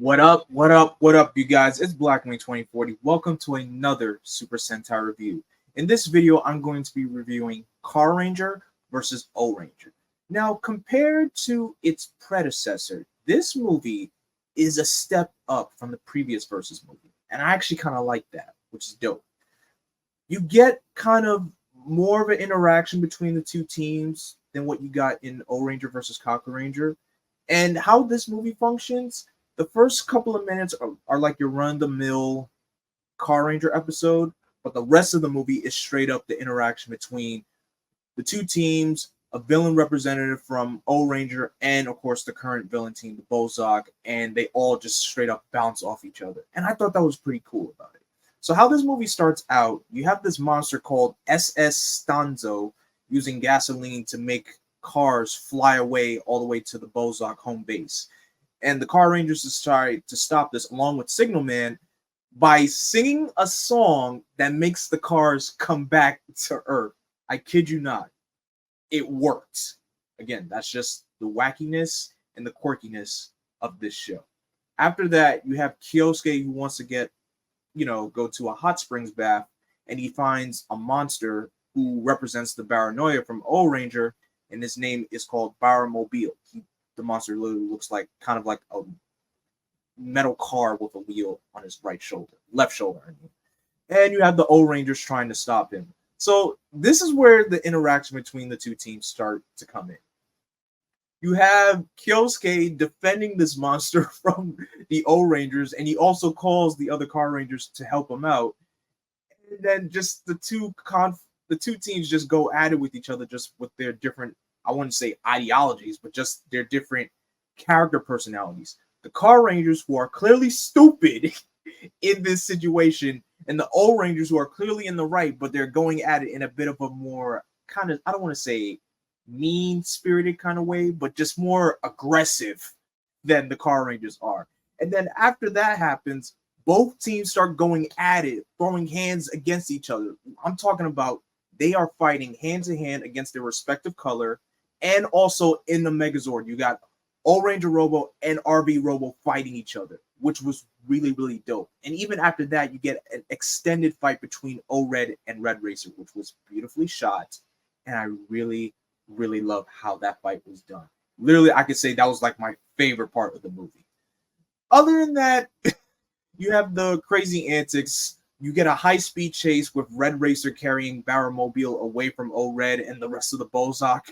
What up? What up? What up, you guys? It's Blackwing 2040. Welcome to another Super Sentai review. In this video, I'm going to be reviewing Carranger versus Ohranger. Now, compared to its predecessor, this movie is a step up from the previous Versus movie, and I actually kind of like that, which is dope. You get kind of more of an interaction between the two teams than what you got in Ohranger versus Carranger, and how this movie functions. The first couple of minutes are like your run-of-the-mill Carranger episode, but the rest of the movie is straight up the interaction between the two teams, a villain representative from Ohranger, and of course the current villain team, the Bozak, and they all just straight up bounce off each other. And I thought that was pretty cool about it. So how this movie starts out, you have this monster called SS Stanzo using gasoline to make cars fly away all the way to the Bozak home base. And the Carrangers decide to stop this along with Signalman by singing a song that makes the cars come back to Earth. I kid you not. It worked. Again, that's just the wackiness and the quirkiness of this show. After that, you have Kyosuke who wants to go to a hot springs bath, and he finds a monster who represents the Baranoia from Ohranger, and his name is called Baramobile. The monster literally looks like kind of like a metal car with a wheel on his left shoulder. And you have the Ohrangers trying to stop him. So this is where the interaction between the two teams start to come in. You have Kyosuke defending this monster from the Ohrangers, and he also calls the other Carrangers to help him out. And then just the two teams just go at it with each other, just with their different, I wouldn't say ideologies, but just their different character personalities. The Carrangers, who are clearly stupid in this situation, and the Ohrangers, who are clearly in the right, but they're going at it in a bit of a more kind of, I don't want to say mean-spirited kind of way, but just more aggressive than the Carrangers are. And then after that happens, both teams start going at it, throwing hands against each other. I'm talking about they are fighting hand-to-hand against their respective color. And also in the Megazord, you got Ohranger Robo and RB Robo fighting each other, which was really, really dope. And even after that, you get an extended fight between O-Red and Red Racer, which was beautifully shot. And I really, really love how that fight was done. Literally, I could say that was like my favorite part of the movie. Other than that, you have the crazy antics. You get a high-speed chase with Red Racer carrying Baramobile away from O-Red and the rest of the Bozak.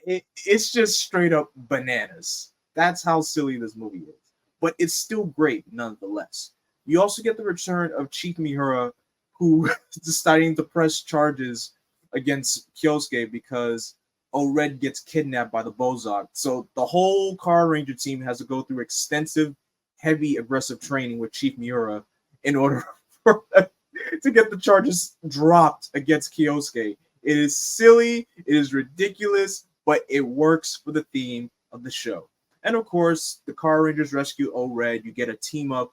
It's just straight up bananas. That's how silly this movie is. But it's still great nonetheless. You also get the return of Chief Mihura, who is deciding to press charges against Kyosuke because O-Red gets kidnapped by the Bozak. So the whole Carranger team has to go through extensive, heavy, aggressive training with Chief Mihura in order to get the charges dropped against Kyosuke. It is silly, it is ridiculous, but it works for the theme of the show. And of course, the Carrangers rescue O-Red. You get a team-up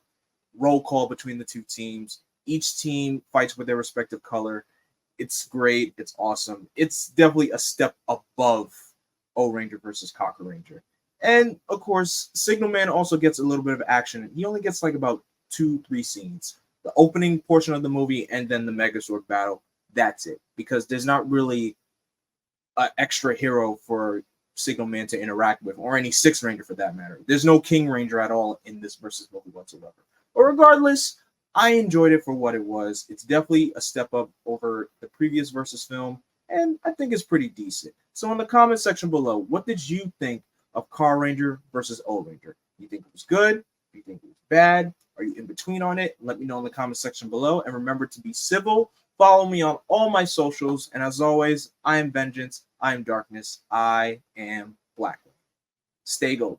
roll call between the two teams. Each team fights with their respective color. It's great. It's awesome. It's definitely a step above Ohranger versus Carranger. And of course, Signalman also gets a little bit of action. He only gets like about 2-3 scenes. The opening portion of the movie and then the Megazord battle. That's it. Because there's not really an extra hero for Signalman to interact with, or any Six Ranger for that matter. There's no King Ranger at all in this Versus movie whatsoever. But regardless, I enjoyed it for what it was. It's definitely a step up over the previous Versus film, and I think it's pretty decent. So in the comment section below, what did you think of Carranger versus Ohranger? You think it was good? Do you think it was bad? Are you in between on it? Let me know in the comment section below. And remember to be civil. Follow me on all my socials. And as always, I am Vengeance. I am Darkness. I am Blackwing. Stay golden.